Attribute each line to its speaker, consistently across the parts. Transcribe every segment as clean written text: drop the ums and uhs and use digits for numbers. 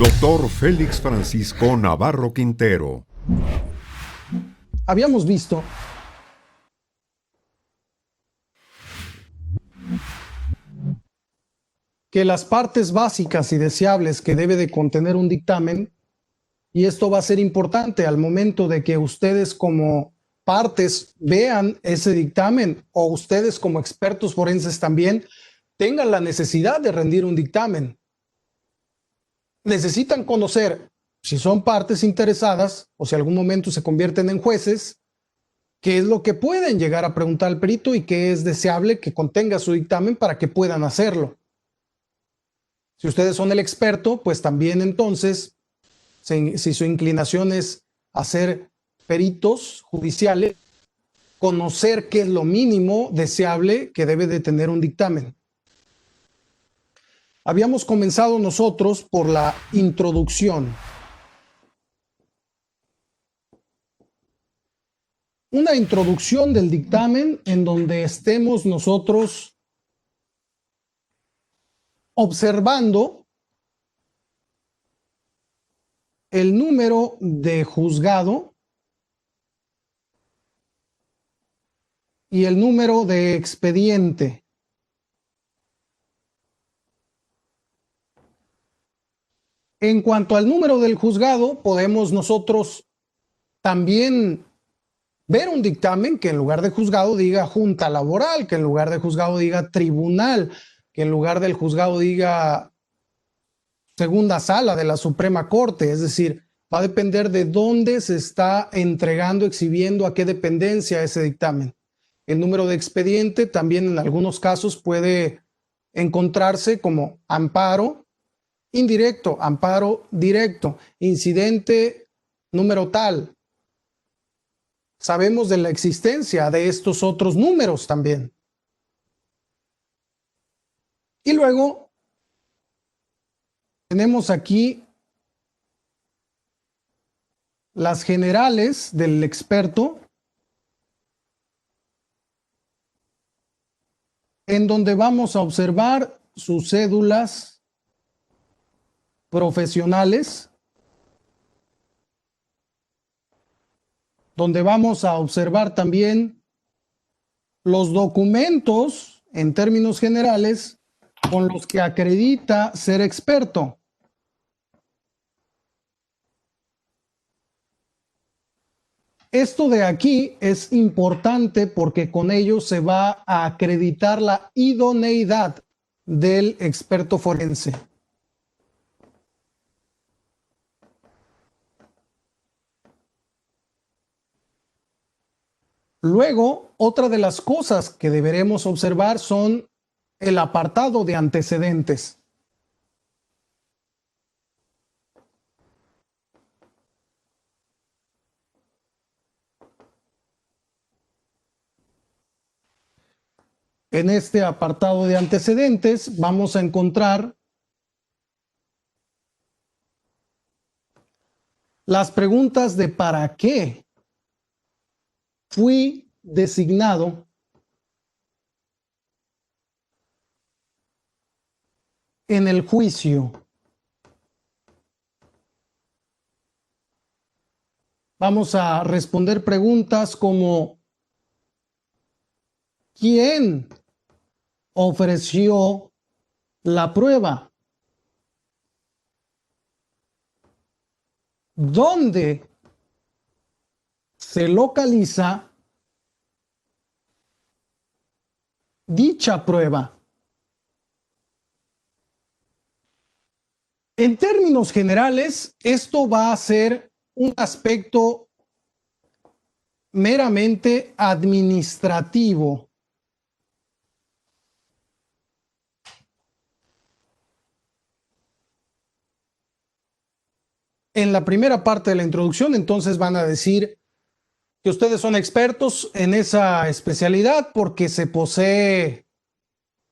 Speaker 1: Doctor Félix Francisco Navarro Quintero.
Speaker 2: Habíamos visto que las partes básicas y deseables que debe de contener un dictamen, y esto va a ser importante al momento de que ustedes como partes vean ese dictamen o ustedes como expertos forenses también tengan la necesidad de rendir un dictamen. Necesitan conocer, si son partes interesadas o si algún momento se convierten en jueces, qué es lo que pueden llegar a preguntar al perito y qué es deseable que contenga su dictamen para que puedan hacerlo. Si ustedes son el experto, pues también entonces, si su inclinación es hacer peritos judiciales, conocer qué es lo mínimo deseable que debe de tener un dictamen. Habíamos comenzado nosotros por la introducción. Una introducción del dictamen en donde estemos nosotros observando el número de juzgado y el número de expediente. En cuanto al número del juzgado, podemos nosotros también ver un dictamen que en lugar de juzgado diga junta laboral, que en lugar de juzgado diga tribunal, que en lugar del juzgado diga segunda sala de la Suprema Corte. Es decir, va a depender de dónde se está entregando, exhibiendo, a qué dependencia ese dictamen. El número de expediente también en algunos casos puede encontrarse como amparo indirecto, amparo directo, incidente número tal. Sabemos de la existencia de estos otros números también. Y luego tenemos aquí las generales del experto, en donde vamos a observar sus cédulas profesionales, donde vamos a observar también los documentos en términos generales con los que acredita ser experto. Esto de aquí es importante porque con ello se va a acreditar la idoneidad del experto forense. Luego, otra de las cosas que deberemos observar son el apartado de antecedentes. En este apartado de antecedentes vamos a encontrar las preguntas de ¿para qué fui designado en el juicio? Vamos a responder preguntas como ¿quién ofreció la prueba? ¿Dónde se localiza dicha prueba? En términos generales, esto va a ser un aspecto meramente administrativo. En la primera parte de la introducción, entonces van a decir que ustedes son expertos en esa especialidad porque se posee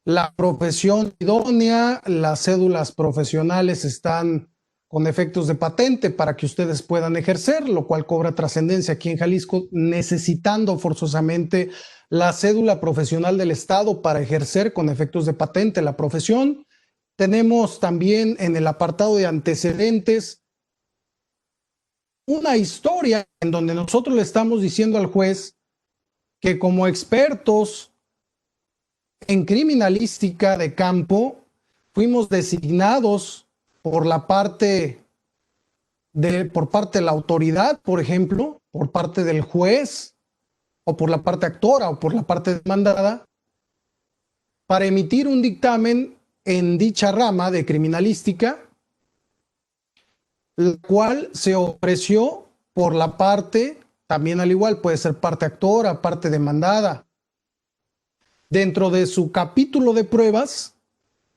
Speaker 2: la profesión idónea, las cédulas profesionales están con efectos de patente para que ustedes puedan ejercer, lo cual cobra trascendencia aquí en Jalisco, necesitando forzosamente la cédula profesional del Estado para ejercer con efectos de patente la profesión. tenemos también en el apartado de antecedentes una historia en donde nosotros le estamos diciendo al juez que como expertos en criminalística de campo fuimos designados por parte de la autoridad, por ejemplo, por parte del juez o por la parte actora o por la parte demandada, para emitir un dictamen en dicha rama de criminalística, la cual se ofreció por la parte, también al igual puede ser parte actora, parte demandada, dentro de su capítulo de pruebas,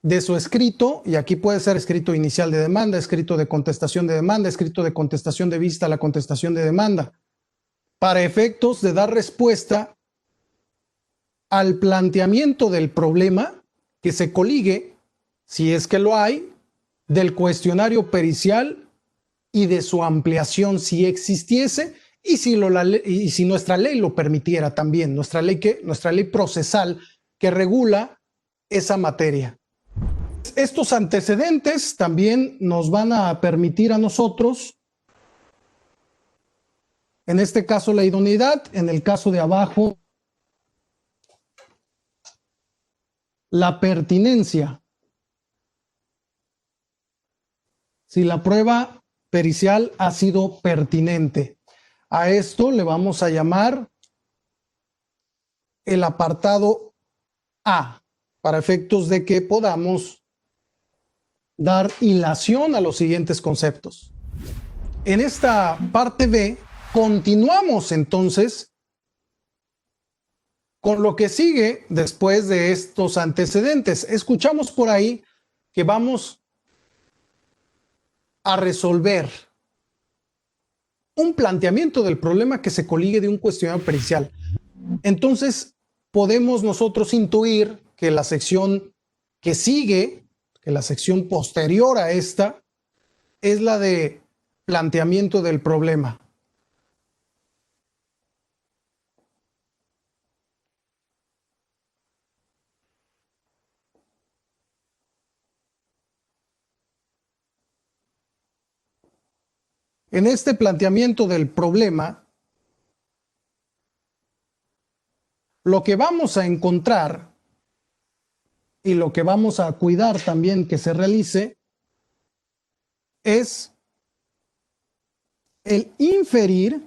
Speaker 2: de su escrito, y aquí puede ser escrito inicial de demanda, escrito de contestación de demanda, escrito de contestación de vista a la contestación de demanda, para efectos de dar respuesta al planteamiento del problema que se coligue, si es que lo hay, del cuestionario pericial y de su ampliación si existiese y si nuestra ley lo permitiera también, nuestra ley procesal que regula esa materia. Estos antecedentes también nos van a permitir a nosotros, en este caso la idoneidad, en el caso de abajo la pertinencia. Si la prueba pericial ha sido pertinente. A esto le vamos a llamar el apartado A, para efectos de que podamos dar hilación a los siguientes conceptos. En esta parte B, continuamos entonces con lo que sigue después de estos antecedentes. Escuchamos por ahí que vamos a resolver un planteamiento del problema que se coligue de un cuestionario pericial. Entonces, podemos nosotros intuir que la sección que sigue, que la sección posterior a esta, es la de planteamiento del problema. En este planteamiento del problema, lo que vamos a encontrar y lo que vamos a cuidar también que se realice es el inferir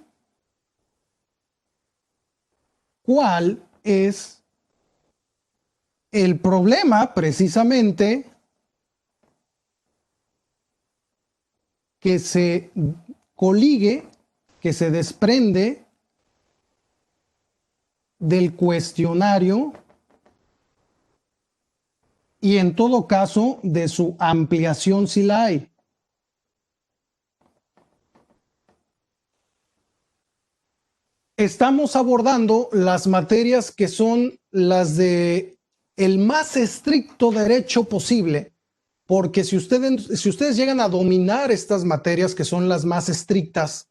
Speaker 2: cuál es el problema precisamente que se coligue, que se desprende del cuestionario y en todo caso de su ampliación si la hay. Estamos abordando las materias que son las de el más estricto derecho posible, porque si ustedes llegan a dominar estas materias que son las más estrictas,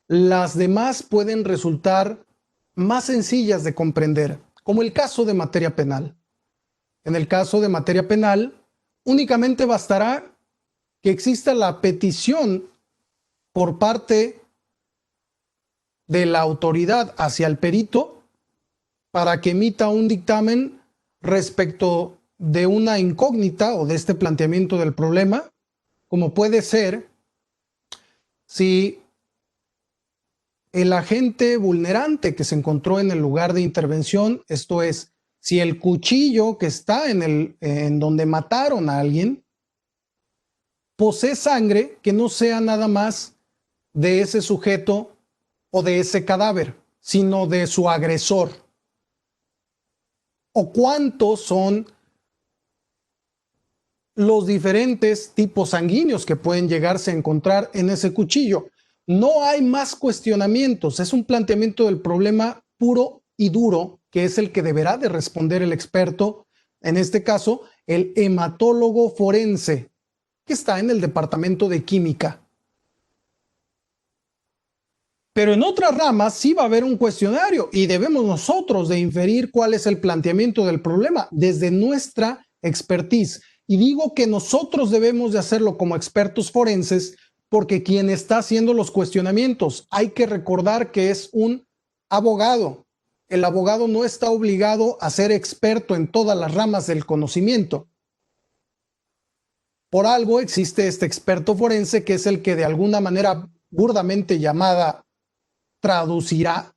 Speaker 2: las demás pueden resultar más sencillas de comprender, como el caso de materia penal. En el caso de materia penal, únicamente bastará que exista la petición por parte de la autoridad hacia el perito para que emita un dictamen respecto de una incógnita o de este planteamiento del problema, como puede ser si el agente vulnerante que se encontró en el lugar de intervención, esto es, si el cuchillo que está en donde mataron a alguien, posee sangre que no sea nada más de ese sujeto o de ese cadáver, sino de su agresor. O cuántos son los diferentes tipos sanguíneos que pueden llegarse a encontrar en ese cuchillo. No hay más cuestionamientos, es un planteamiento del problema puro y duro, que es el que deberá de responder el experto, en este caso, el hematólogo forense, que está en el departamento de química. Pero en otras ramas sí va a haber un cuestionario y debemos nosotros de inferir cuál es el planteamiento del problema desde nuestra expertise. Y digo que nosotros debemos de hacerlo como expertos forenses porque quien está haciendo los cuestionamientos, hay que recordar que es un abogado. El abogado no está obligado a ser experto en todas las ramas del conocimiento. Por algo existe este experto forense que es el que de alguna manera burdamente llamada traducirá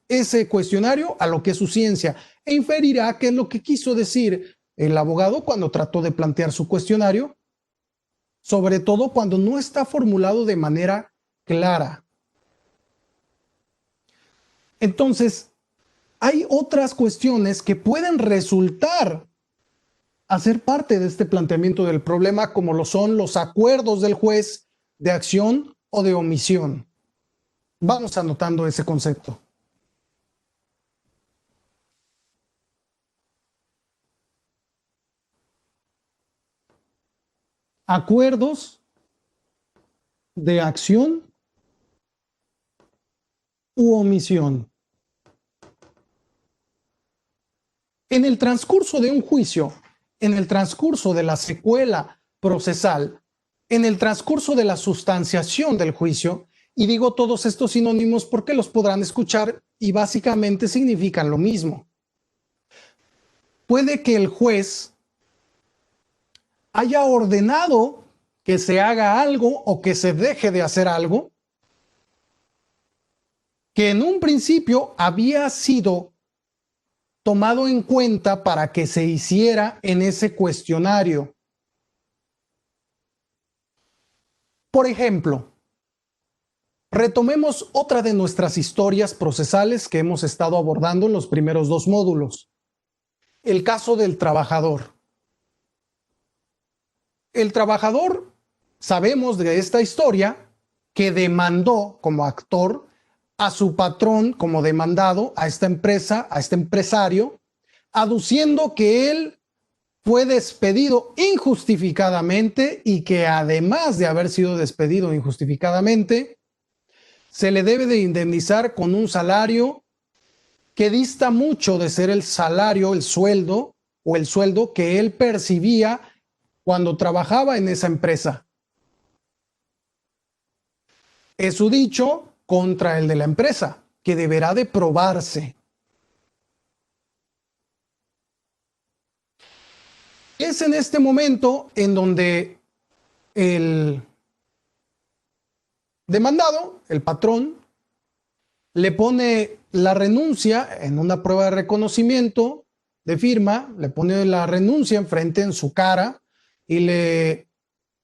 Speaker 2: ese cuestionario a lo que es su ciencia e inferirá qué es lo que quiso decir el abogado cuando trató de plantear su cuestionario, sobre todo cuando no está formulado de manera clara. Entonces, hay otras cuestiones que pueden resultar a ser parte de este planteamiento del problema, como lo son los acuerdos del juez de acción o de omisión. Vamos anotando ese concepto. Acuerdos de acción u omisión. En el transcurso de un juicio, en el transcurso de la secuela procesal, en el transcurso de la sustanciación del juicio, y digo todos estos sinónimos porque los podrán escuchar y básicamente significan lo mismo. Puede que el juez haya ordenado que se haga algo o que se deje de hacer algo que en un principio había sido tomado en cuenta para que se hiciera en ese cuestionario. Por ejemplo, retomemos otra de nuestras historias procesales que hemos estado abordando en los primeros 2 módulos. El caso del trabajador. El trabajador, sabemos de esta historia, que demandó como actor a su patrón como demandado, a esta empresa, a este empresario, aduciendo que él fue despedido injustificadamente y que además de haber sido despedido injustificadamente, se le debe de indemnizar con un salario que dista mucho de ser el salario, el sueldo o el sueldo que él percibía cuando trabajaba en esa empresa. Es su dicho contra el de la empresa, que deberá de probarse. Es en este momento en donde el demandado, el patrón, le pone la renuncia en una prueba de reconocimiento de firma, le pone la renuncia enfrente en su cara y le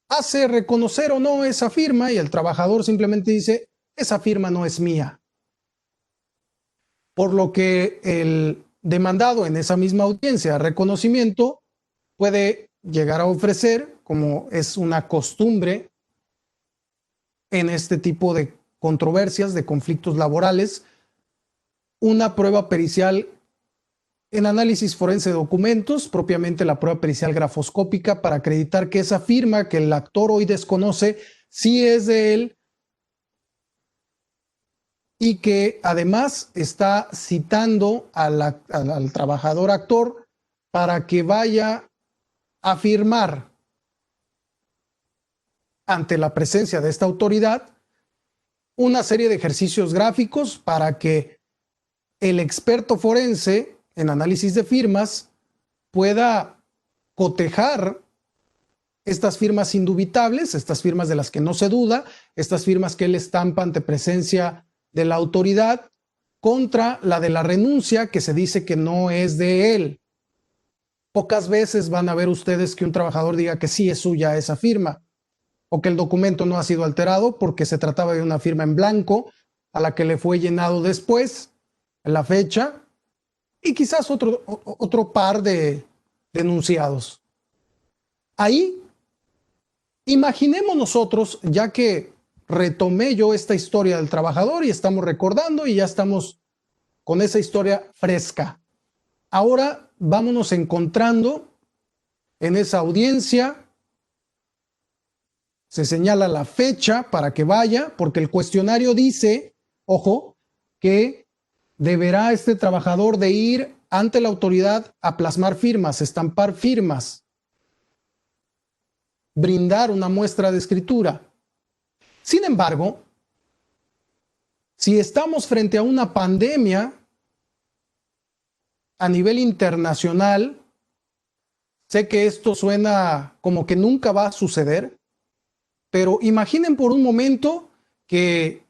Speaker 2: hace reconocer o no esa firma y el trabajador simplemente dice, esa firma no es mía. Por lo que el demandado en esa misma audiencia de reconocimiento puede llegar a ofrecer, como es una costumbre en este tipo de controversias, de conflictos laborales, una prueba pericial en análisis forense de documentos, propiamente la prueba pericial grafoscópica, para acreditar que esa firma que el actor hoy desconoce sí es de él y que además está citando al trabajador actor para que vaya a firmar ante la presencia de esta autoridad una serie de ejercicios gráficos para que el experto forense en análisis de firmas pueda cotejar estas firmas indubitables, estas firmas de las que no se duda, estas firmas que él estampa ante presencia de la autoridad contra la de la renuncia que se dice que no es de él. Pocas veces van a ver ustedes que un trabajador diga que sí es suya esa firma o que el documento no ha sido alterado porque se trataba de una firma en blanco a la que le fue llenado después la fecha y quizás otro par de denunciados. Ahí, imaginemos nosotros, ya que retomé yo esta historia del trabajador y estamos recordando y ya estamos con esa historia fresca. Ahora vámonos encontrando en esa audiencia. Se señala la fecha para que vaya, porque el cuestionario dice, ojo, que deberá este trabajador de ir ante la autoridad a plasmar firmas, estampar firmas, brindar una muestra de escritura. Sin embargo, si estamos frente a una pandemia a nivel internacional, sé que esto suena como que nunca va a suceder, pero imaginen por un momento que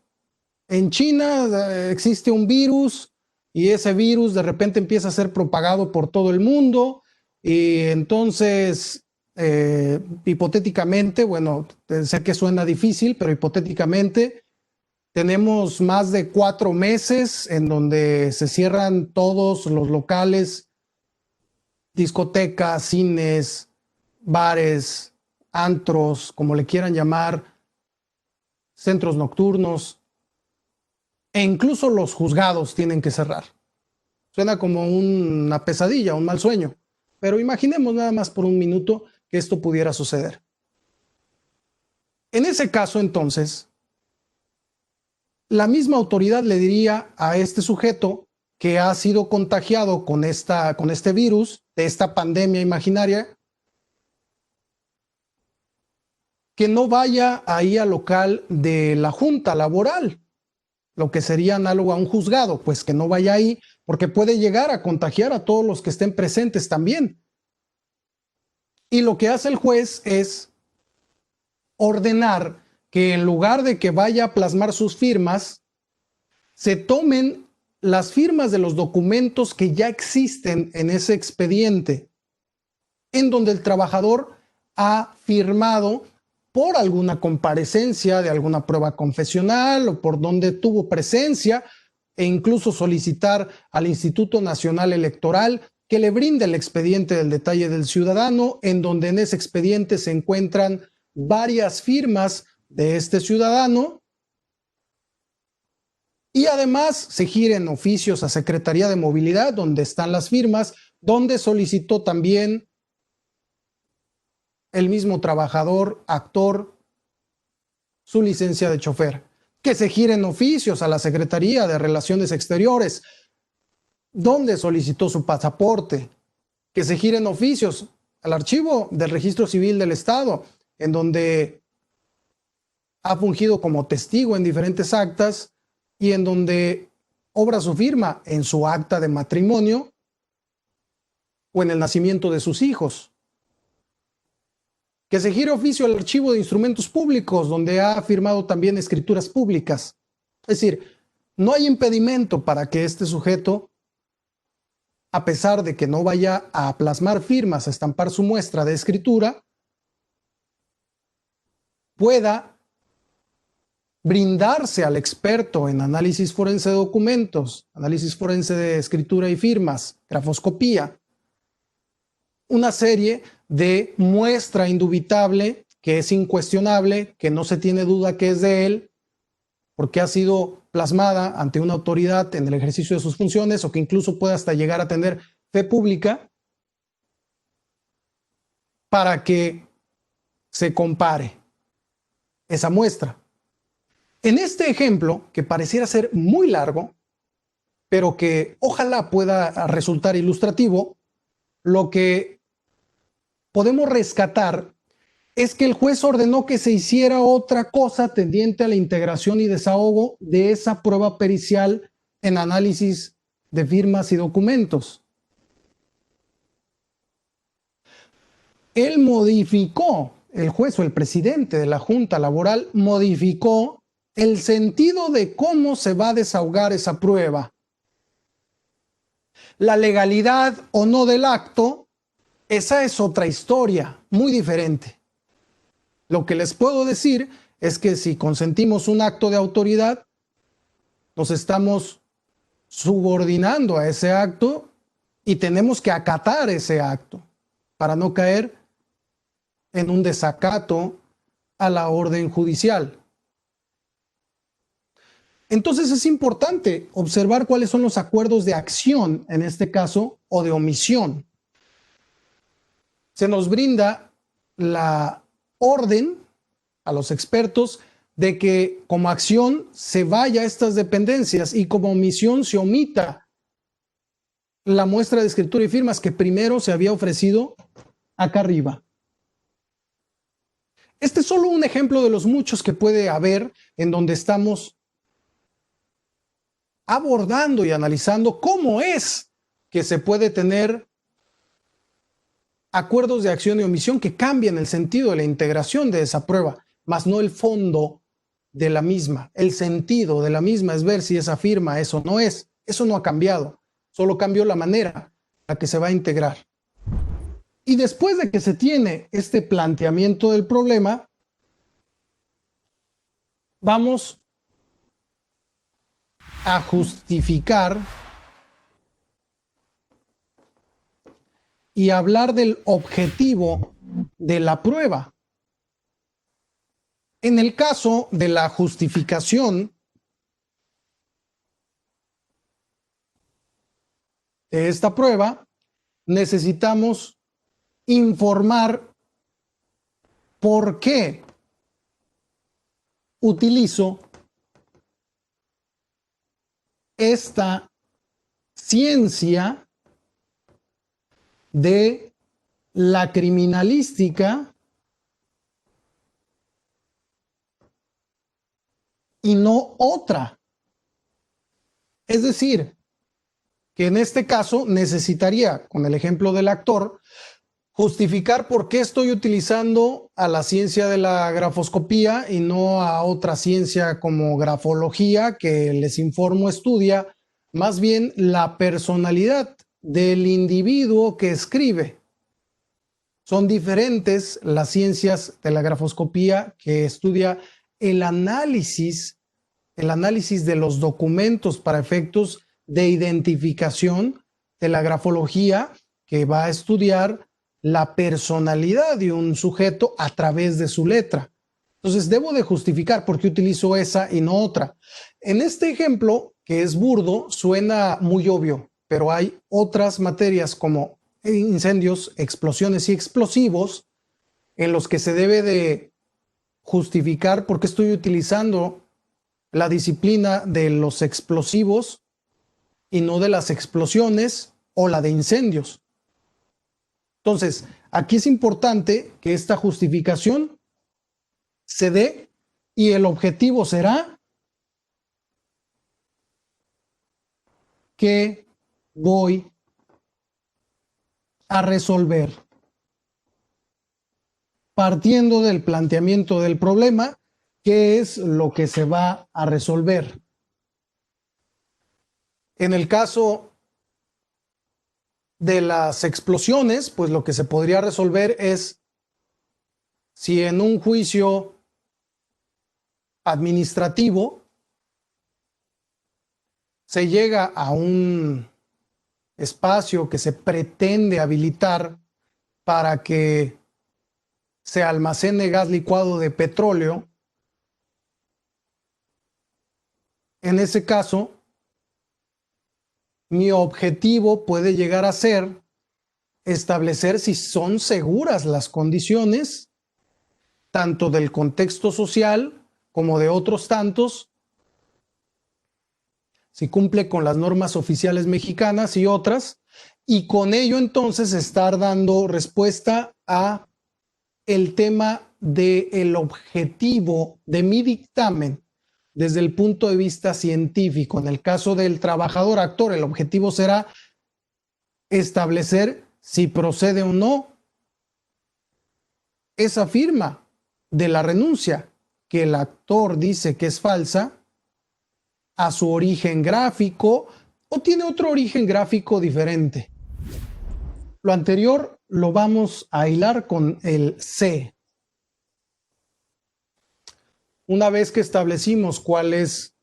Speaker 2: en China existe un virus y ese virus de repente empieza a ser propagado por todo el mundo y entonces hipotéticamente, bueno, sé que suena difícil, pero hipotéticamente tenemos más de 4 meses en donde se cierran todos los locales, discotecas, cines, bares, antros, como le quieran llamar, centros nocturnos, e incluso los juzgados tienen que cerrar. Suena como una pesadilla, un mal sueño, pero imaginemos nada más por un minuto que esto pudiera suceder. En ese caso, entonces, la misma autoridad le diría a este sujeto que ha sido contagiado con este virus, de esta pandemia imaginaria, que no vaya ahí al local de la junta laboral, lo que sería análogo a un juzgado, pues que no vaya ahí, porque puede llegar a contagiar a todos los que estén presentes también. Y lo que hace el juez es ordenar que en lugar de que vaya a plasmar sus firmas, se tomen las firmas de los documentos que ya existen en ese expediente, en donde el trabajador ha firmado por alguna comparecencia de alguna prueba confesional o por donde tuvo presencia, e incluso solicitar al Instituto Nacional Electoral que le brinde el expediente del detalle del ciudadano, en donde en ese expediente se encuentran varias firmas de este ciudadano, y además se giren oficios a Secretaría de Movilidad, donde están las firmas, donde solicitó también el mismo trabajador, actor, su licencia de chofer. Que se giren oficios a la Secretaría de Relaciones Exteriores, donde solicitó su pasaporte. Que se giren oficios al archivo del Registro Civil del Estado, en donde ha fungido como testigo en diferentes actas y en donde obra su firma en su acta de matrimonio o en el nacimiento de sus hijos. Que se gire oficio al archivo de instrumentos públicos, donde ha firmado también escrituras públicas. Es decir, no hay impedimento para que este sujeto, a pesar de que no vaya a plasmar firmas, a estampar su muestra de escritura, pueda brindarse al experto en análisis forense de documentos, análisis forense de escritura y firmas, grafoscopía, una serie de muestra indubitable que es incuestionable, que no se tiene duda que es de él, porque ha sido plasmada ante una autoridad en el ejercicio de sus funciones o que incluso puede hasta llegar a tener fe pública, para que se compare esa muestra. En este ejemplo, que pareciera ser muy largo, pero que ojalá pueda resultar ilustrativo, lo que podemos rescatar es que el juez ordenó que se hiciera otra cosa tendiente a la integración y desahogo de esa prueba pericial en análisis de firmas y documentos. Él modificó, el juez o el presidente de la Junta Laboral modificó el sentido de cómo se va a desahogar esa prueba. La legalidad o no del acto, esa es otra historia, muy diferente. Lo que les puedo decir es que si consentimos un acto de autoridad, nos estamos subordinando a ese acto y tenemos que acatar ese acto para no caer en un desacato a la orden judicial. Entonces es importante observar cuáles son los acuerdos de acción, en este caso, o de omisión. Se nos brinda la orden a los expertos de que como acción se vaya a estas dependencias y como omisión se omita la muestra de escritura y firmas que primero se había ofrecido acá arriba. Este es solo un ejemplo de los muchos que puede haber en donde estamos abordando y analizando cómo es que se puede tener acuerdos de acción y omisión que cambian el sentido de la integración de esa prueba, mas no el fondo de la misma. El sentido de la misma es ver si esa firma es o no es. Eso no ha cambiado, solo cambió la manera en la que se va a integrar. Y después de que se tiene este planteamiento del problema, vamos a justificar y hablar del objetivo de la prueba. En el caso de la justificación de esta prueba, necesitamos informar por qué utilizo esta ciencia de la criminalística y no otra. Es decir, que en este caso necesitaría, con el ejemplo del actor, justificar por qué estoy utilizando a la ciencia de la grafoscopía y no a otra ciencia como grafología, que les informo estudia más bien la personalidad del individuo que escribe. Son diferentes las ciencias de la grafoscopía, que estudia el análisis de los documentos para efectos de identificación, de la grafología, que va a estudiar la personalidad de un sujeto a través de su letra. Entonces debo de justificar por qué utilizo esa y no otra. En este ejemplo, que es burdo, suena muy obvio, pero hay otras materias como incendios, explosiones y explosivos en los que se debe de justificar por qué estoy utilizando la disciplina de los explosivos y no de las explosiones o la de incendios. Entonces, aquí es importante que esta justificación se dé y el objetivo será que voy a resolver partiendo del planteamiento del problema, qué es lo que se va a resolver. En el caso de las explosiones, pues lo que se podría resolver es si en un juicio administrativo se llega a un espacio que se pretende habilitar para que se almacene gas licuado de petróleo. En ese caso, mi objetivo puede llegar a ser establecer si son seguras las condiciones, tanto del contexto social como de otros tantos, si cumple con las normas oficiales mexicanas y otras, y con ello entonces estar dando respuesta a el tema del objetivo de mi dictamen desde el punto de vista científico. En el caso del trabajador actor, el objetivo será establecer si procede o no esa firma de la renuncia que el actor dice que es falsa, a su origen gráfico o tiene otro origen gráfico diferente. Lo anterior lo vamos a hilar con el C. Una vez que establecimos cuál es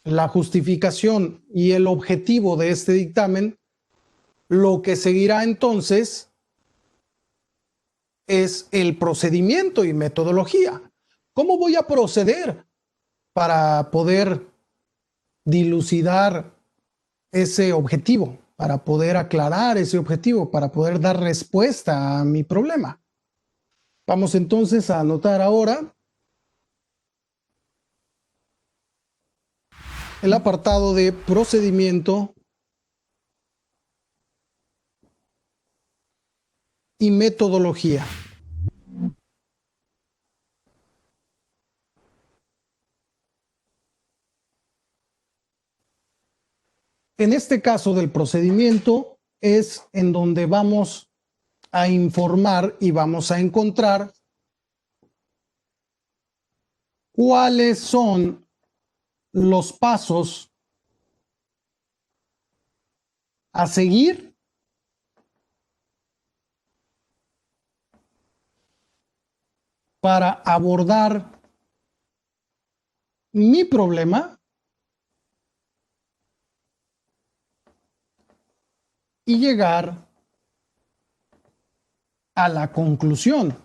Speaker 2: la justificación y el objetivo de este dictamen, lo que seguirá entonces es el procedimiento y metodología. ¿Cómo voy a proceder para poder dilucidar ese objetivo, para poder aclarar ese objetivo, para poder dar respuesta a mi problema? Vamos entonces a anotar ahora el apartado de procedimiento y metodología. En este caso del procedimiento es en donde vamos a informar y vamos a encontrar cuáles son los pasos a seguir para abordar mi problema y llegar a la conclusión.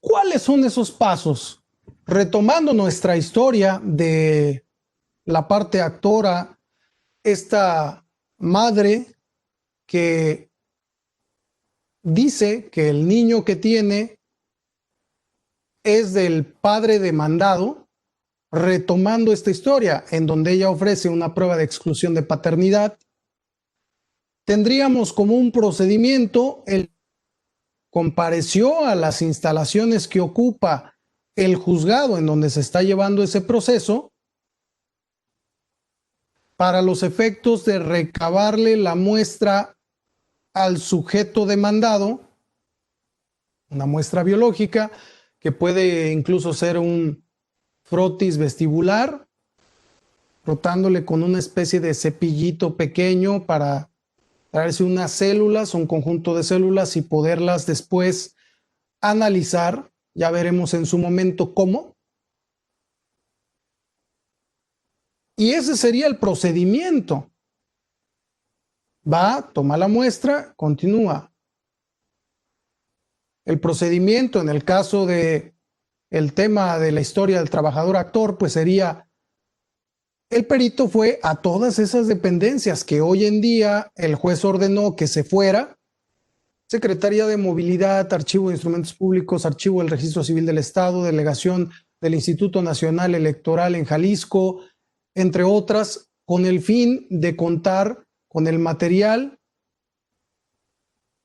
Speaker 2: ¿Cuáles son esos pasos? Retomando nuestra historia de la parte actora, esta madre que dice que el niño que tiene es del padre demandado, retomando esta historia en donde ella ofrece una prueba de exclusión de paternidad, tendríamos como un procedimiento, él compareció a las instalaciones que ocupa el juzgado en donde se está llevando ese proceso para los efectos de recabarle la muestra al sujeto demandado, una muestra biológica que puede incluso ser un frotis vestibular, frotándole con una especie de cepillito pequeño para traerse unas células, un conjunto de células y poderlas después analizar. Ya veremos en su momento cómo. Y ese sería el procedimiento. Va, toma la muestra, continúa. El procedimiento en el caso de el tema de la historia del trabajador actor, pues sería, el perito fue a todas esas dependencias que hoy en día el juez ordenó que se fuera: Secretaría de Movilidad, Archivo de Instrumentos Públicos, Archivo del Registro Civil del Estado, Delegación del Instituto Nacional Electoral en Jalisco, entre otras, con el fin de contar con el material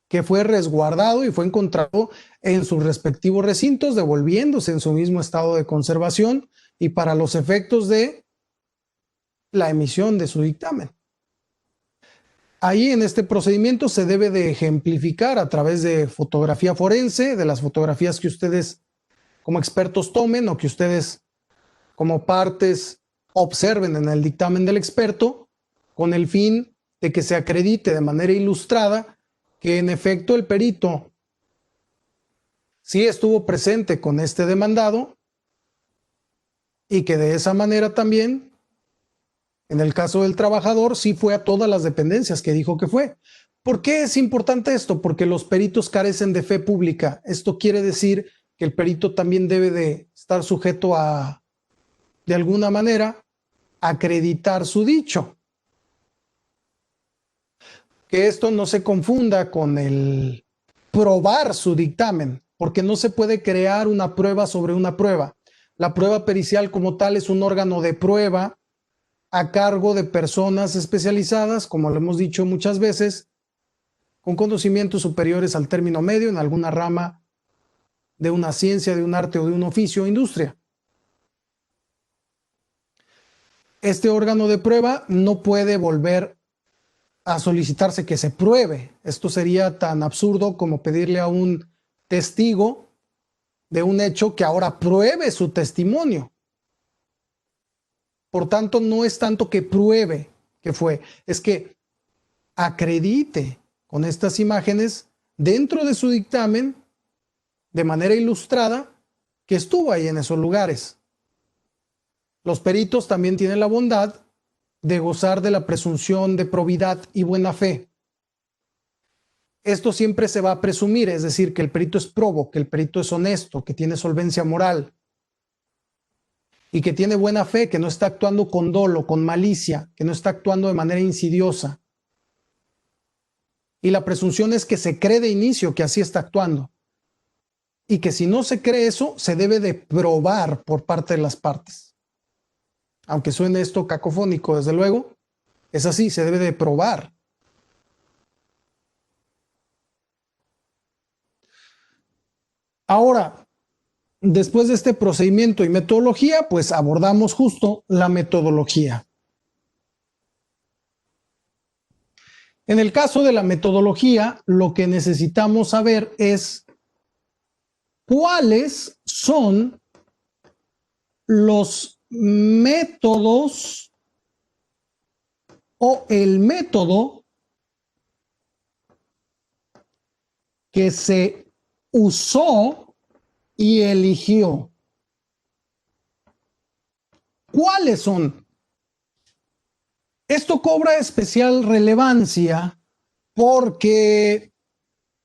Speaker 2: que fue resguardado y fue encontrado en sus respectivos recintos, devolviéndose en su mismo estado de conservación y para los efectos de la emisión de su dictamen. Ahí en este procedimiento se debe de ejemplificar a través de fotografía forense, de las fotografías que ustedes como expertos tomen o que ustedes como partes observen en el dictamen del experto, con el fin de que se acredite de manera ilustrada que en efecto el perito sí estuvo presente con este demandado y que de esa manera también, en el caso del trabajador, sí fue a todas las dependencias que dijo que fue. ¿Por qué es importante esto? Porque los peritos carecen de fe pública. Esto quiere decir que el perito también debe de estar sujeto a, de alguna manera, acreditar su dicho. Que esto no se confunda con el probar su dictamen, porque no se puede crear una prueba sobre una prueba. La prueba pericial como tal es un órgano de prueba a cargo de personas especializadas, como lo hemos dicho muchas veces, con conocimientos superiores al término medio en alguna rama de una ciencia, de un arte o de un oficio o industria. Este órgano de prueba no puede volver a solicitarse que se pruebe. Esto sería tan absurdo como pedirle a un testigo de un hecho que ahora pruebe su testimonio. Por tanto, no es tanto que pruebe que fue, es que acredite con estas imágenes dentro de su dictamen de manera ilustrada que estuvo ahí en esos lugares. Los peritos también tienen la bondad de gozar de la presunción de probidad y buena fe. Esto siempre se va a presumir, es decir, que el perito es probo, que el perito es honesto, que tiene solvencia moral y que tiene buena fe, que no está actuando con dolo, con malicia, que no está actuando de manera insidiosa. Y la presunción es que se cree de inicio que así está actuando. Y que si no se cree eso, se debe de probar por parte de las partes. Aunque suene esto cacofónico, desde luego, Es así, se debe de probar. Ahora, después de este procedimiento y metodología, pues abordamos justo la metodología. En el caso de la metodología, lo que necesitamos saber es cuáles son los métodos o el método que se usó y eligió. ¿Cuáles son? Esto cobra especial relevancia porque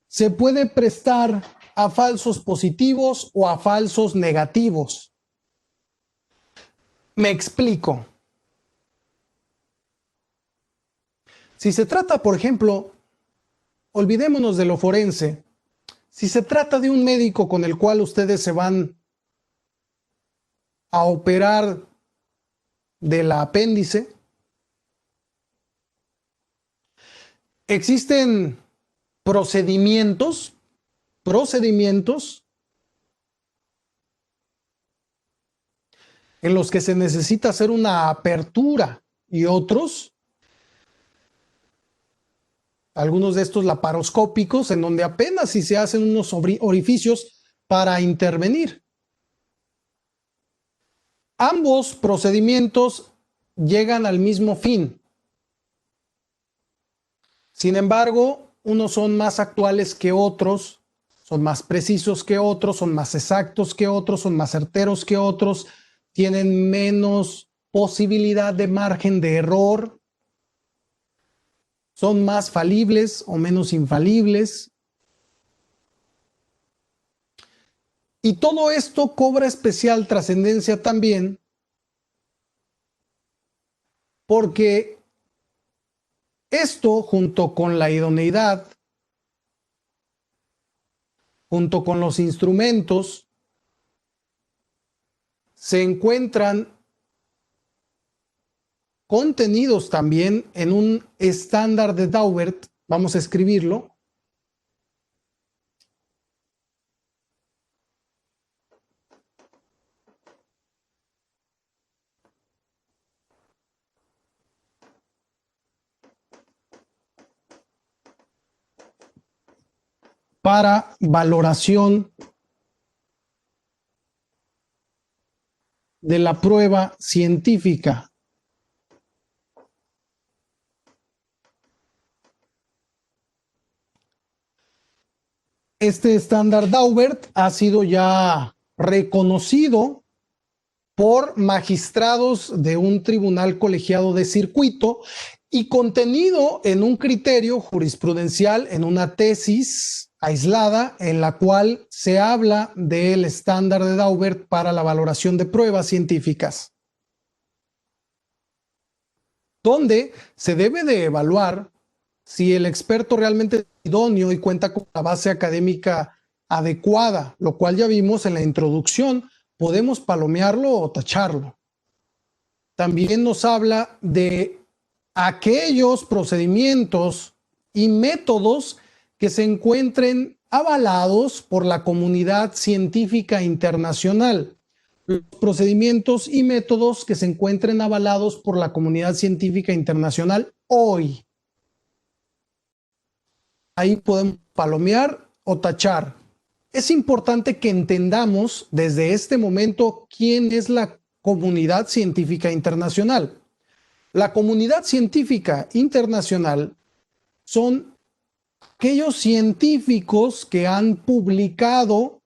Speaker 2: se puede prestar a falsos positivos o a falsos negativos. Me explico. Si se trata, por ejemplo, olvidémonos de lo forense, si se trata de un médico con el cual ustedes se van a operar del apéndice, existen procedimientos en los que se necesita hacer una apertura y otros, algunos de estos laparoscópicos, en donde apenas si se hacen unos orificios para intervenir. Ambos procedimientos llegan al mismo fin. Sin embargo, unos son más actuales que otros, son más precisos que otros, son más exactos que otros, son más certeros que otros, tienen menos posibilidad de margen de error, son más falibles o menos infalibles. Y todo esto cobra especial trascendencia también porque esto, junto con la idoneidad, junto con los instrumentos, se encuentran contenidos también en un estándar de Daubert. Vamos a escribirlo. Para valoración de la prueba científica. Este estándar Daubert ha sido ya reconocido por magistrados de un tribunal colegiado de circuito y contenido en un criterio jurisprudencial, en una tesis aislada en la cual se habla del estándar de Daubert para la valoración de pruebas científicas, donde se debe de evaluar si el experto realmente es idóneo y cuenta con la base académica adecuada, lo cual ya vimos en la introducción. Podemos palomearlo o tacharlo. También nos habla de aquellos procedimientos y métodos que se encuentren avalados por la comunidad científica internacional. Los procedimientos y métodos que se encuentren avalados por la comunidad científica internacional hoy. Ahí podemos palomear o tachar. Es importante que entendamos desde este momento quién es la comunidad científica internacional. La comunidad científica internacional son aquellos científicos que han publicado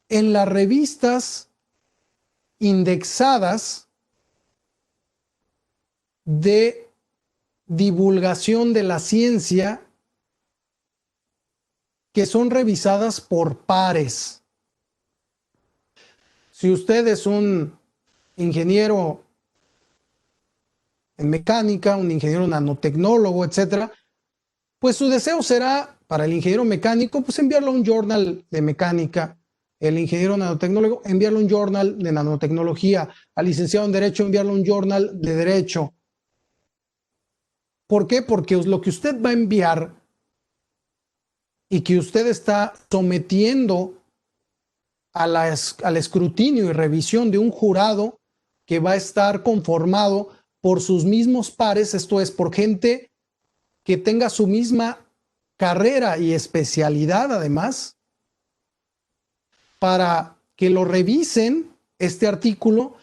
Speaker 2: en las revistas indexadas de divulgación de la ciencia, que son revisadas por pares. Si usted es un ingeniero en mecánica, un ingeniero nanotecnólogo, etcétera, pues su deseo será, para el ingeniero mecánico, pues enviarlo a un journal de mecánica. El ingeniero nanotecnólogo, enviarlo a un journal de nanotecnología. Al licenciado en Derecho, enviarlo a un journal de Derecho. ¿Por qué? Porque lo que usted va a enviar y que usted está sometiendo al escrutinio y revisión de un jurado que va a estar conformado por sus mismos pares, esto es, por gente que tenga su misma carrera y especialidad además, para que lo revisen este artículo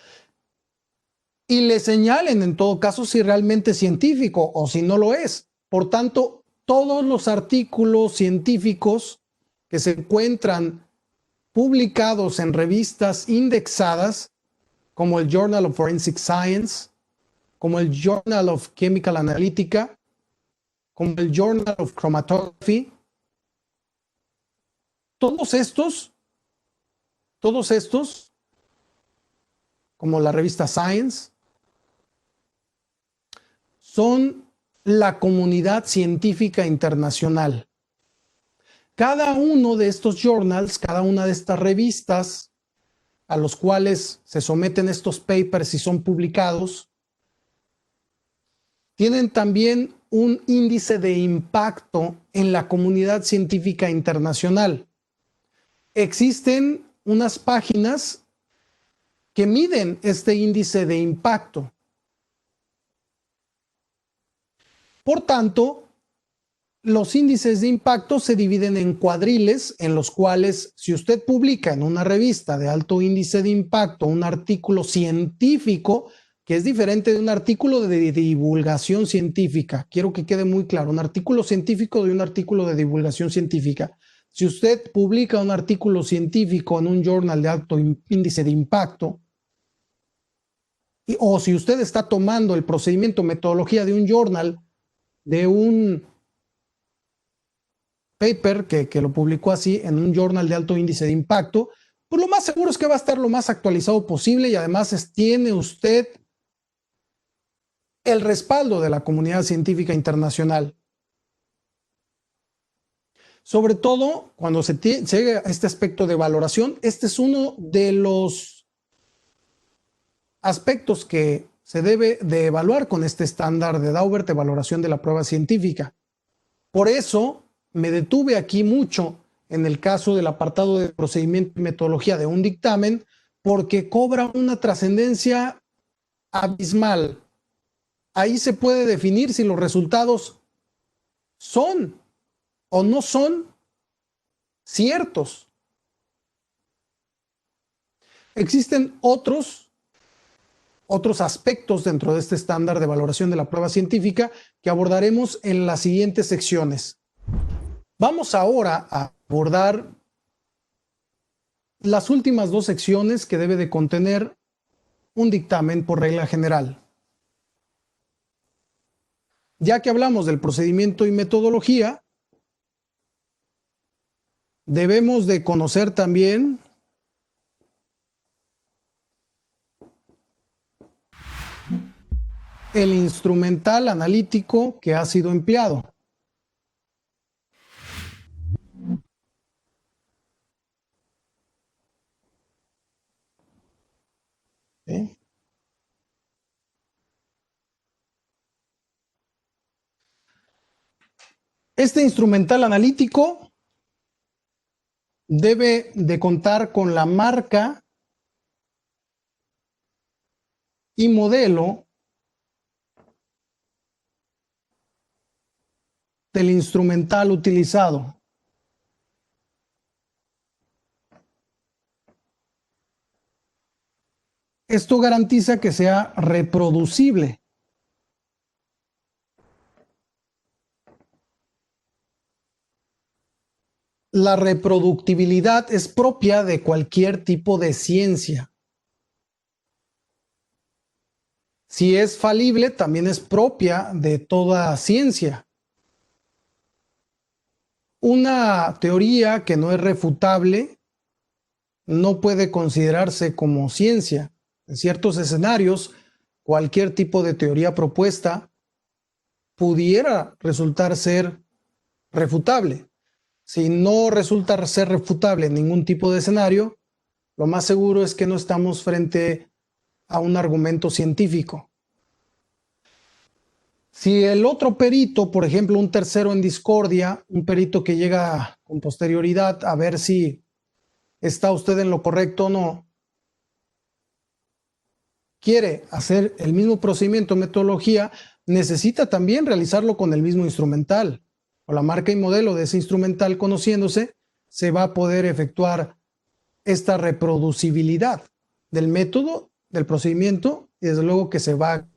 Speaker 2: y le señalen en todo caso si realmente es científico o si no lo es. Por tanto, todos los artículos científicos que se encuentran publicados en revistas indexadas, como el Journal of Forensic Science, como el Journal of Chemical Analytica, como el Journal of Chromatography, todos estos, como la revista Science, son la comunidad científica internacional. Cada uno de estos journals, cada una de estas revistas a los cuales se someten estos papers y son publicados, tienen también un índice de impacto en la comunidad científica internacional. Existen unas páginas que miden este índice de impacto. Por tanto, los índices de impacto se dividen en cuadriles en los cuales, si usted publica en una revista de alto índice de impacto un artículo científico, que es diferente de un artículo de divulgación científica, quiero que quede muy claro, un artículo científico de un artículo de divulgación científica. Si usted publica un artículo científico en un journal de alto índice de impacto, o si usted está tomando el procedimiento, metodología de un journal, de un paper que lo publicó así en un journal de alto índice de impacto, pues lo más seguro es que va a estar lo más actualizado posible y además tiene usted el respaldo de la comunidad científica internacional. Sobre todo cuando se llega a este aspecto de valoración, este es uno de los aspectos que se debe de evaluar con este estándar de Daubert de valoración de la prueba científica. Por eso me detuve aquí mucho en el caso del apartado de procedimiento y metodología de un dictamen, porque cobra una trascendencia abismal. Ahí se puede definir si los resultados son o no son ciertos. Existen otros aspectos dentro de este estándar de valoración de la prueba científica que abordaremos en las siguientes secciones. Vamos ahora a abordar las últimas dos secciones que debe de contener un dictamen por regla general. Ya que hablamos del procedimiento y metodología, debemos de conocer también el instrumental analítico que ha sido empleado. ¿Sí? Este instrumental analítico debe de contar con la marca y modelo del instrumental utilizado. Esto garantiza que sea reproducible. La reproductibilidad es propia de cualquier tipo de ciencia. Si es falible, también es propia de toda ciencia. Una teoría que no es refutable no puede considerarse como ciencia. En ciertos escenarios, cualquier tipo de teoría propuesta pudiera resultar ser refutable. Si no resulta ser refutable en ningún tipo de escenario, lo más seguro es que no estamos frente a un argumento científico. Si el otro perito, por ejemplo, un tercero en discordia, un perito que llega con posterioridad a ver si está usted en lo correcto o no, quiere hacer el mismo procedimiento, metodología, necesita también realizarlo con el mismo instrumental. O la marca y modelo de ese instrumental conociéndose, se va a poder efectuar esta reproducibilidad del método, del procedimiento, y desde luego que se va.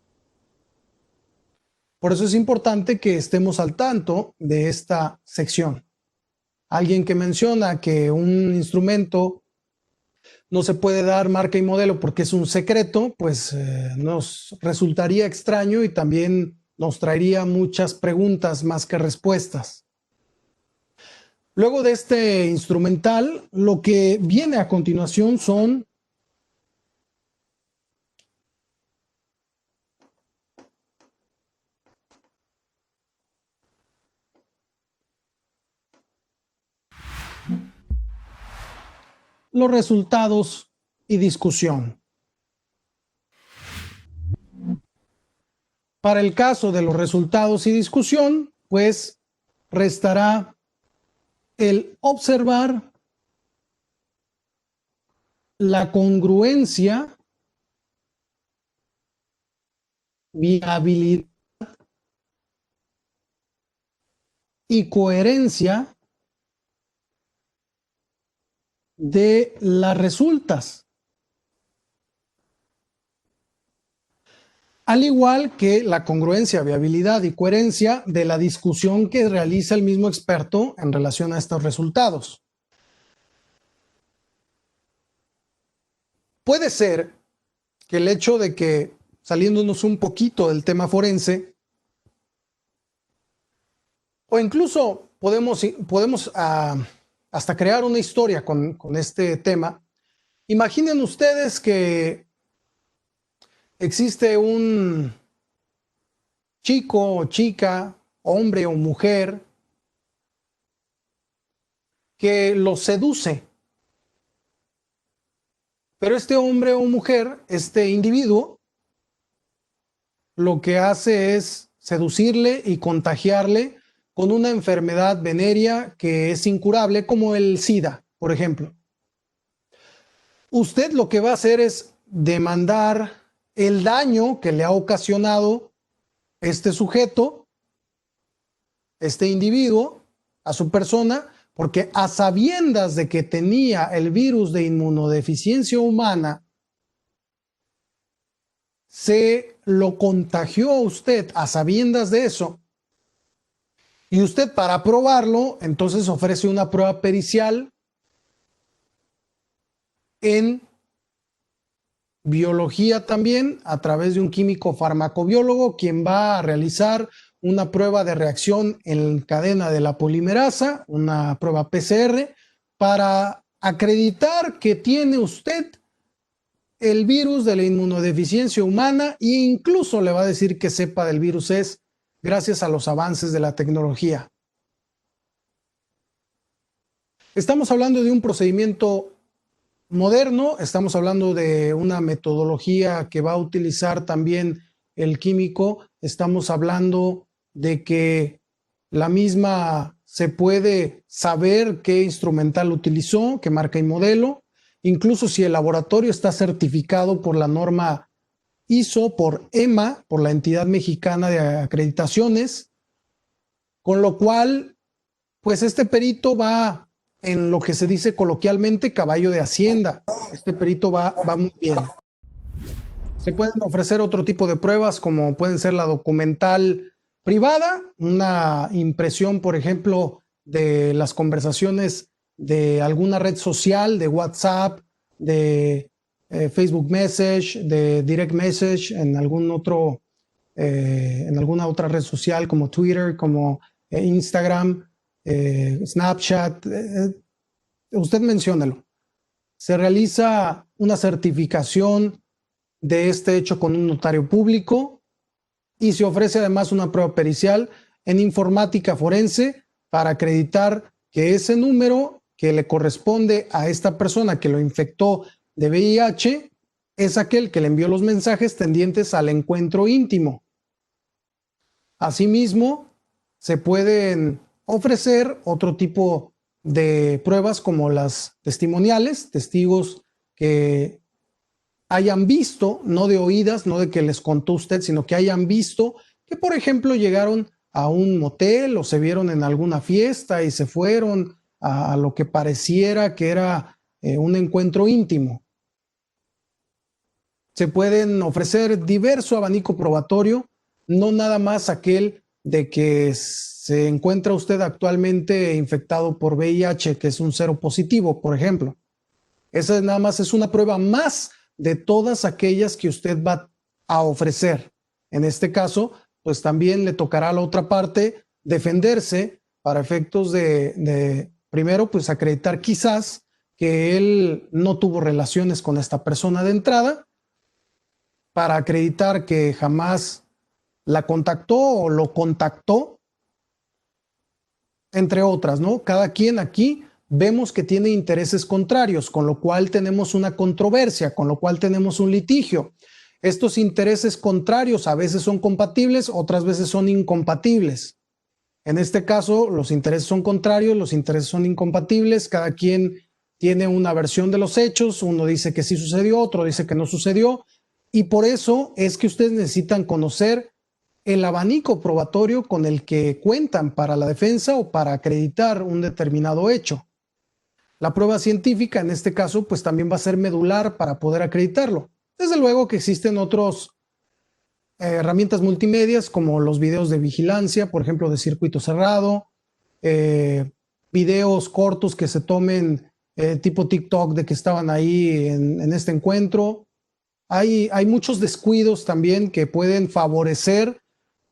Speaker 2: Por eso es importante que estemos al tanto de esta sección. Alguien que menciona que un instrumento no se puede dar marca y modelo porque es un secreto, pues nos resultaría extraño y también nos traería muchas preguntas más que respuestas. Luego de este instrumental, lo que viene a continuación son los resultados y discusión. Para el caso de los resultados y discusión, pues restará el observar la congruencia, viabilidad y coherencia de las resultas, al igual que la congruencia, viabilidad y coherencia de la discusión que realiza el mismo experto en relación a estos resultados. Puede ser que el hecho de que, saliéndonos un poquito del tema forense, o incluso podemos hasta crear una historia con este tema. Imaginen ustedes que existe un chico o chica, hombre o mujer, que los seduce. Pero este hombre o mujer, este individuo, lo que hace es seducirle y contagiarle con una enfermedad venérea que es incurable, como el SIDA, por ejemplo. Usted lo que va a hacer es demandar el daño que le ha ocasionado este sujeto, este individuo, a su persona, porque a sabiendas de que tenía el virus de inmunodeficiencia humana, se lo contagió a usted a sabiendas de eso, y usted, para probarlo, entonces ofrece una prueba pericial en biología también, a través de un químico farmacobiólogo, quien va a realizar una prueba de reacción en cadena de la polimerasa, una prueba PCR, para acreditar que tiene usted el virus de la inmunodeficiencia humana, e incluso le va a decir que cepa del virus es, gracias a los avances de la tecnología. Estamos hablando de un procedimiento moderno, estamos hablando de una metodología que va a utilizar también el químico, estamos hablando de que la misma se puede saber qué instrumental utilizó, qué marca y modelo, incluso si el laboratorio está certificado por la norma ISO, por EMA, por la entidad mexicana de acreditaciones, con lo cual, pues este perito va, en lo que se dice coloquialmente, caballo de Hacienda. Este perito va muy bien. Se pueden ofrecer otro tipo de pruebas, como pueden ser la documental privada, una impresión, por ejemplo, de las conversaciones de alguna red social, de WhatsApp, de Facebook Message, de Direct Message, en algún otro, en alguna otra red social como Twitter, como Instagram, Snapchat, usted menciónelo. Se realiza una certificación de este hecho con un notario público y se ofrece además una prueba pericial en informática forense para acreditar que ese número que le corresponde a esta persona que lo infectó de VIH es aquel que le envió los mensajes tendientes al encuentro íntimo. Asimismo, se pueden ofrecer otro tipo de pruebas como las testimoniales, testigos que hayan visto, no de oídas, no de que les contó usted, sino que hayan visto que, por ejemplo, llegaron a un motel o se vieron en alguna fiesta y se fueron a lo que pareciera que era un encuentro íntimo. Se pueden ofrecer diverso abanico probatorio, no nada más aquel de que se encuentra usted actualmente infectado por VIH, que es un cero positivo, por ejemplo. Esa nada más es una prueba más de todas aquellas que usted va a ofrecer. En este caso, pues también le tocará a la otra parte defenderse para efectos de primero, pues acreditar quizás que él no tuvo relaciones con esta persona de entrada, para acreditar que jamás la contactó o lo contactó, entre otras, ¿no? Cada quien aquí vemos que tiene intereses contrarios, con lo cual tenemos una controversia, con lo cual tenemos un litigio. Estos intereses contrarios a veces son compatibles, otras veces son incompatibles. En este caso, los intereses son contrarios, los intereses son incompatibles, cada quien tiene una versión de los hechos, uno dice que sí sucedió, otro dice que no sucedió, y por eso es que ustedes necesitan conocer el abanico probatorio con el que cuentan para la defensa o para acreditar un determinado hecho. La prueba científica, en este caso, pues también va a ser medular para poder acreditarlo. Desde luego que existen otras herramientas multimedias como los videos de vigilancia, por ejemplo, de circuito cerrado, videos cortos que se tomen tipo TikTok de que estaban ahí en este encuentro. Hay muchos descuidos también que pueden favorecer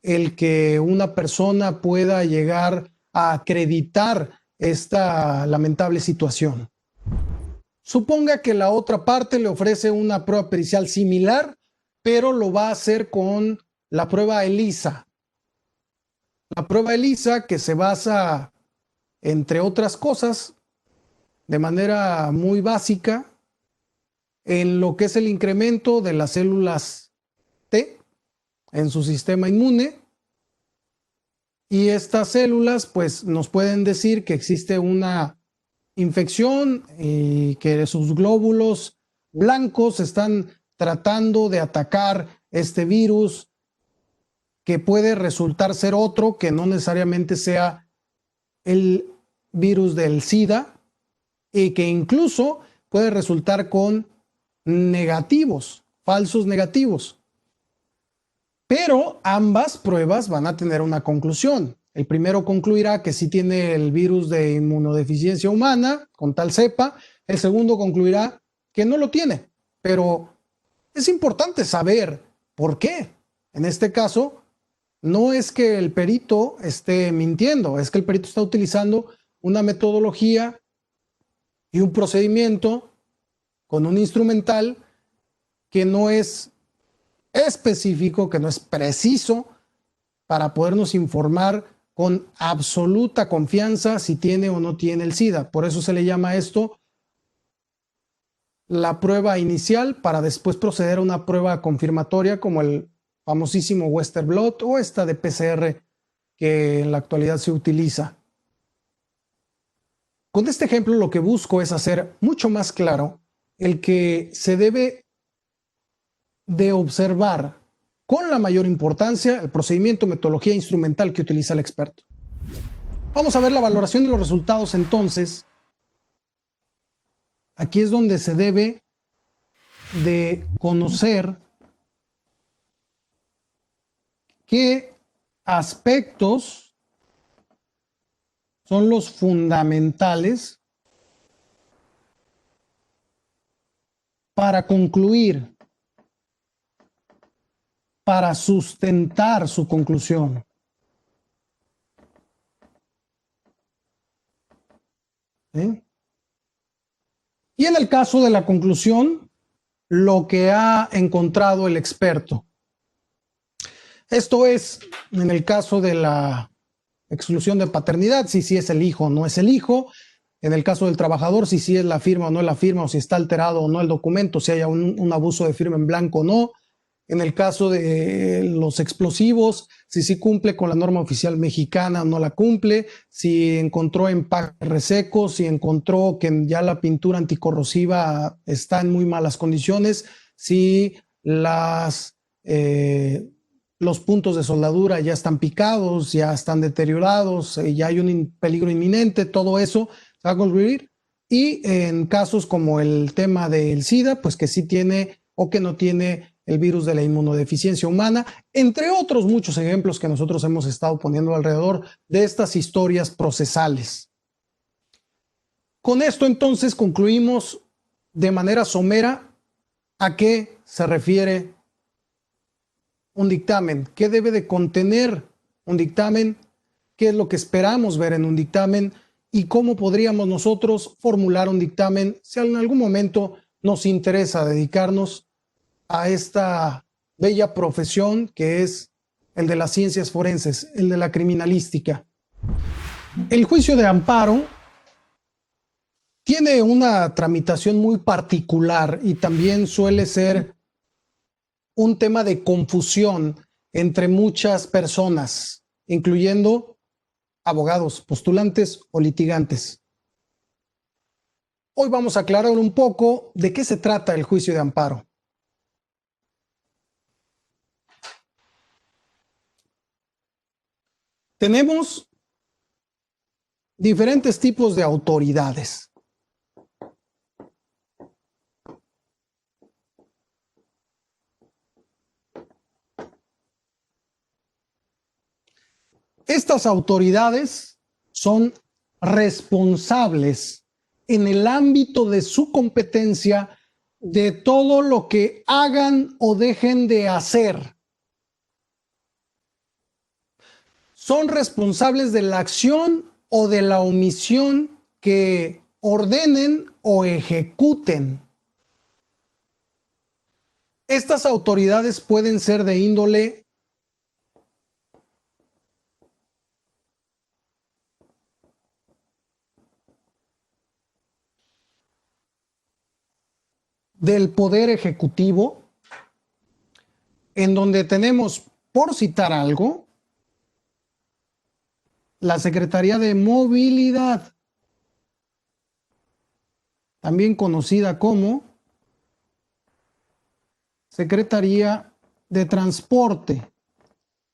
Speaker 2: el que una persona pueda llegar a acreditar esta lamentable situación. Suponga que la otra parte le ofrece una prueba pericial similar, pero lo va a hacer con la prueba ELISA. La prueba ELISA, que se basa, entre otras cosas, de manera muy básica, en lo que es el incremento de las células T en su sistema inmune, y estas células pues nos pueden decir que existe una infección y que sus glóbulos blancos están tratando de atacar este virus, que puede resultar ser otro que no necesariamente sea el virus del SIDA, y que incluso puede resultar con negativos, falsos negativos. Pero ambas pruebas van a tener una conclusión. El primero concluirá que sí tiene el virus de inmunodeficiencia humana, con tal cepa. El segundo concluirá que no lo tiene. Pero es importante saber por qué. En este caso, no es que el perito esté mintiendo, es que el perito está utilizando una metodología y un procedimiento con un instrumental que no es específico, que no es preciso para podernos informar con absoluta confianza si tiene o no tiene el SIDA. Por eso se le llama esto la prueba inicial, para después proceder a una prueba confirmatoria como el famosísimo Western Blot o esta de PCR que en la actualidad se utiliza. Con este ejemplo lo que busco es hacer mucho más claro el que se debe de observar con la mayor importancia el procedimiento, metodología instrumental que utiliza el experto. Vamos a ver la valoración de los resultados entonces. Aquí es donde se debe de conocer qué aspectos son los fundamentales para concluir, para sustentar su conclusión. ¿Sí? Y en el caso de la conclusión, lo que ha encontrado el experto. Esto es, en el caso de la exclusión de paternidad, si es el hijo o no es el hijo. En el caso del trabajador, si es la firma o no es la firma, o si está alterado o no el documento, si hay un abuso de firma en blanco o no. En el caso de los explosivos, si sí cumple con la norma oficial mexicana o no la cumple, si encontró empaques resecos, si encontró que ya la pintura anticorrosiva está en muy malas condiciones, si los puntos de soldadura ya están picados, ya están deteriorados, ya hay un peligro inminente, todo eso se va a construir. Y en casos como el tema del SIDA, pues que sí tiene o que no tiene el virus de la inmunodeficiencia humana, entre otros muchos ejemplos que nosotros hemos estado poniendo alrededor de estas historias procesales. Con esto entonces concluimos de manera somera a qué se refiere un dictamen, qué debe de contener un dictamen, qué es lo que esperamos ver en un dictamen y cómo podríamos nosotros formular un dictamen si en algún momento nos interesa dedicarnos a esta bella profesión que es el de las ciencias forenses, el de la criminalística. El juicio de amparo tiene una tramitación muy particular y también suele ser un tema de confusión entre muchas personas, incluyendo abogados, postulantes o litigantes. Hoy vamos a aclarar un poco de qué se trata el juicio de amparo. Tenemos diferentes tipos de autoridades. Estas autoridades son responsables en el ámbito de su competencia de todo lo que hagan o dejen de hacer. Son responsables de la acción o de la omisión que ordenen o ejecuten. Estas autoridades pueden ser de índole del Poder Ejecutivo, en donde tenemos, por citar algo, la Secretaría de Movilidad, también conocida como Secretaría de Transporte.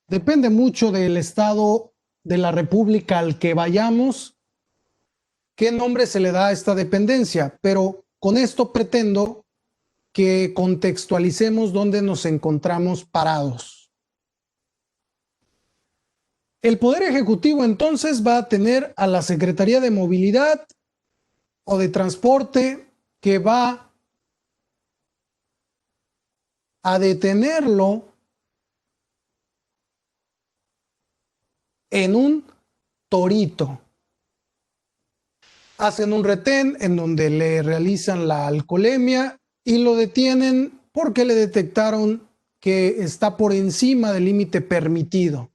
Speaker 2: Depende mucho del estado de la República al que vayamos, qué nombre se le da a esta dependencia, pero con esto pretendo que contextualicemos dónde nos encontramos parados. El Poder Ejecutivo entonces va a tener a la Secretaría de Movilidad o de Transporte que va a detenerlo en un torito. Hacen un retén en donde le realizan la alcoholemia y lo detienen porque le detectaron que está por encima del límite permitido.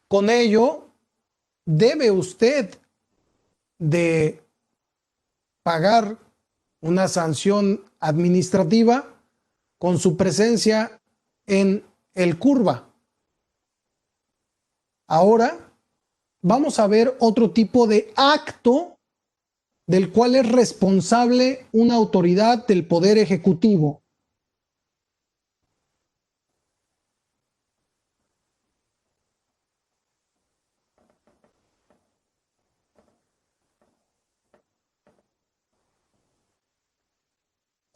Speaker 2: Con ello, debe usted de pagar una sanción administrativa con su presencia en el curva. Ahora vamos a ver otro tipo de acto del cual es responsable una autoridad del Poder Ejecutivo.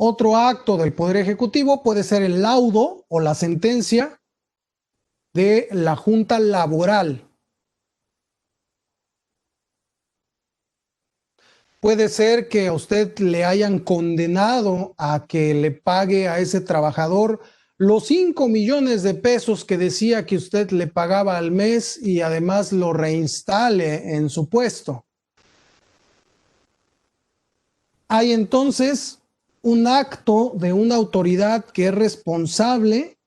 Speaker 2: Otro acto del Poder Ejecutivo puede ser el laudo o la sentencia de la Junta Laboral. Puede ser que a usted le hayan condenado a que le pague a ese trabajador los 5 millones de pesos que decía que usted le pagaba al mes y además lo reinstale en su puesto. Hay entonces un acto de una autoridad que es responsable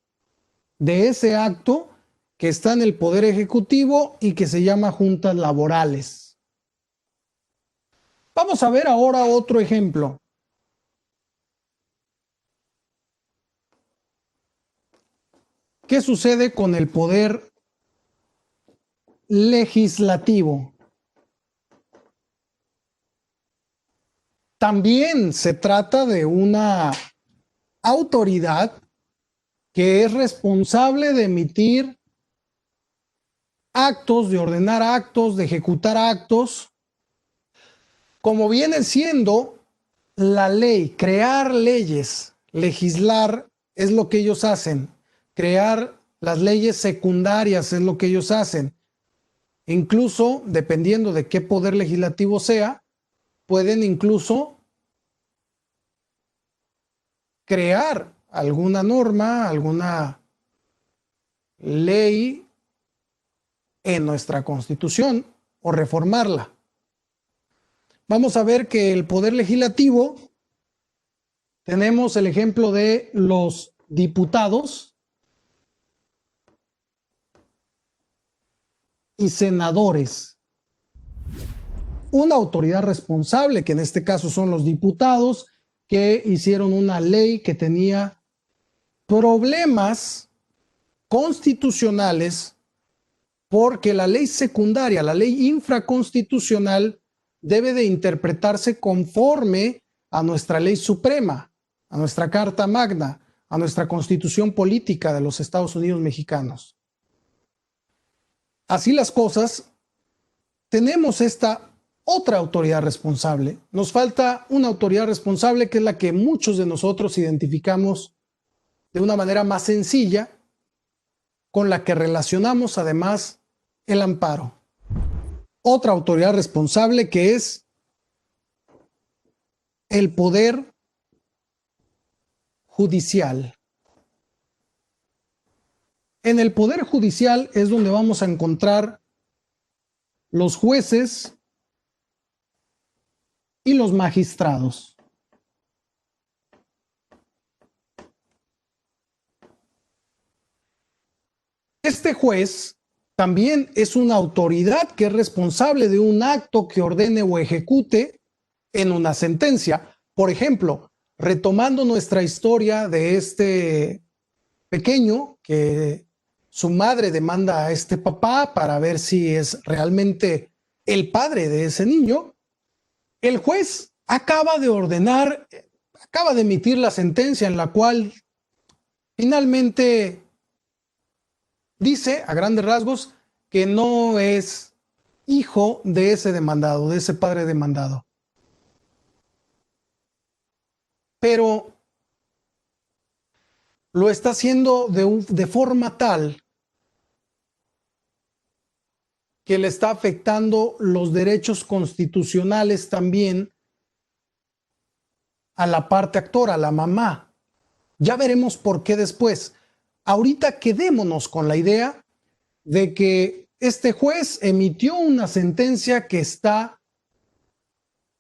Speaker 2: de ese acto que está en el Poder Ejecutivo y que se llama juntas laborales. Vamos a ver ahora otro ejemplo. ¿Qué sucede con el poder legislativo? También se trata de una autoridad que es responsable de emitir actos, de ordenar actos, de ejecutar actos, como viene siendo la ley, crear leyes, legislar es lo que ellos hacen, crear las leyes secundarias es lo que ellos hacen. Incluso, dependiendo de qué poder legislativo sea, pueden incluso crear alguna norma, alguna ley en nuestra Constitución o reformarla. Vamos a ver que el poder legislativo, tenemos el ejemplo de los diputados y senadores. Una autoridad responsable, que en este caso son los diputados, que hicieron una ley que tenía problemas constitucionales, porque la ley secundaria, la ley infraconstitucional, debe de interpretarse conforme a nuestra ley suprema, a nuestra Carta Magna, a nuestra Constitución Política de los Estados Unidos Mexicanos. Así las cosas, tenemos esta otra autoridad responsable. Nos falta una autoridad responsable que es la que muchos de nosotros identificamos de una manera más sencilla, con la que relacionamos además el amparo. Otra autoridad responsable que es el poder judicial. En el poder judicial es donde vamos a encontrar los jueces y los magistrados. Este juez también es una autoridad que es responsable de un acto que ordene o ejecute en una sentencia. Por ejemplo, retomando nuestra historia de este pequeño que su madre demanda a este papá para ver si es realmente el padre de ese niño, el juez acaba de ordenar, acaba de emitir la sentencia en la cual finalmente dice a grandes rasgos que no es hijo de ese demandado, de ese padre demandado. Pero lo está haciendo de forma tal que le está afectando los derechos constitucionales también a la parte actora, a la mamá. Ya veremos por qué después. Ahorita quedémonos con la idea de que este juez emitió una sentencia que está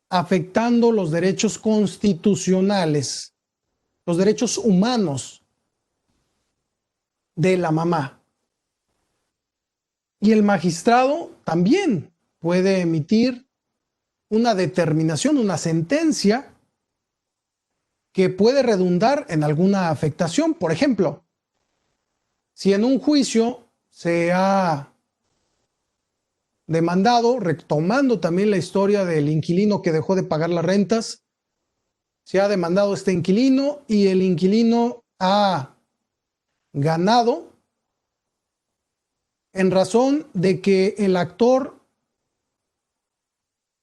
Speaker 2: afectando los derechos constitucionales, los derechos humanos de la mamá. Y el magistrado también puede emitir una determinación, una sentencia que puede redundar en alguna afectación. Por ejemplo, si en un juicio se ha demandado, retomando también la historia del inquilino que dejó de pagar las rentas, se ha demandado este inquilino y el inquilino ha ganado en razón de que el actor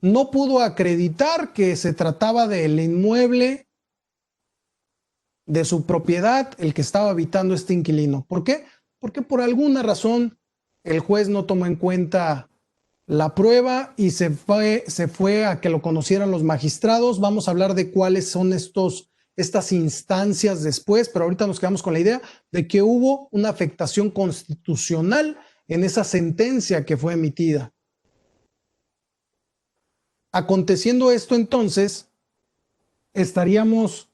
Speaker 2: no pudo acreditar que se trataba del inmueble de su propiedad, el que estaba habitando este inquilino. ¿Por qué? Porque por alguna razón el juez no tomó en cuenta la prueba y se fue a que lo conocieran los magistrados. Vamos a hablar de cuáles son estas instancias después, pero ahorita nos quedamos con la idea de que hubo una afectación constitucional en esa sentencia que fue emitida. Aconteciendo esto, entonces, estaríamos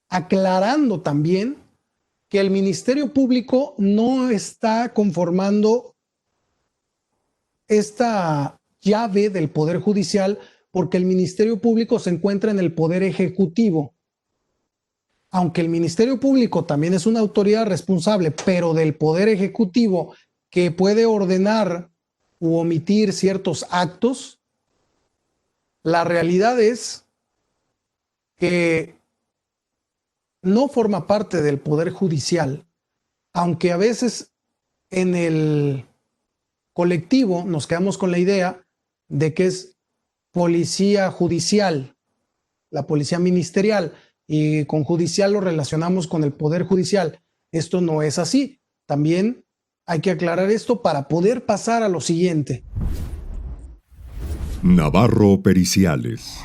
Speaker 2: aclarando también que el Ministerio Público no está conformando esta llave del Poder Judicial, porque el Ministerio Público se encuentra en el Poder Ejecutivo. aunque el Ministerio Público también es una autoridad responsable, pero del Poder Ejecutivo que puede ordenar u omitir ciertos actos, la realidad es que no forma parte del Poder Judicial, aunque a veces en el colectivo nos quedamos con la idea de que es policía judicial, la policía ministerial, y con judicial lo relacionamos con el Poder Judicial. Esto no es así. También hay que aclarar esto para poder pasar a lo siguiente.
Speaker 1: Navarro Periciales.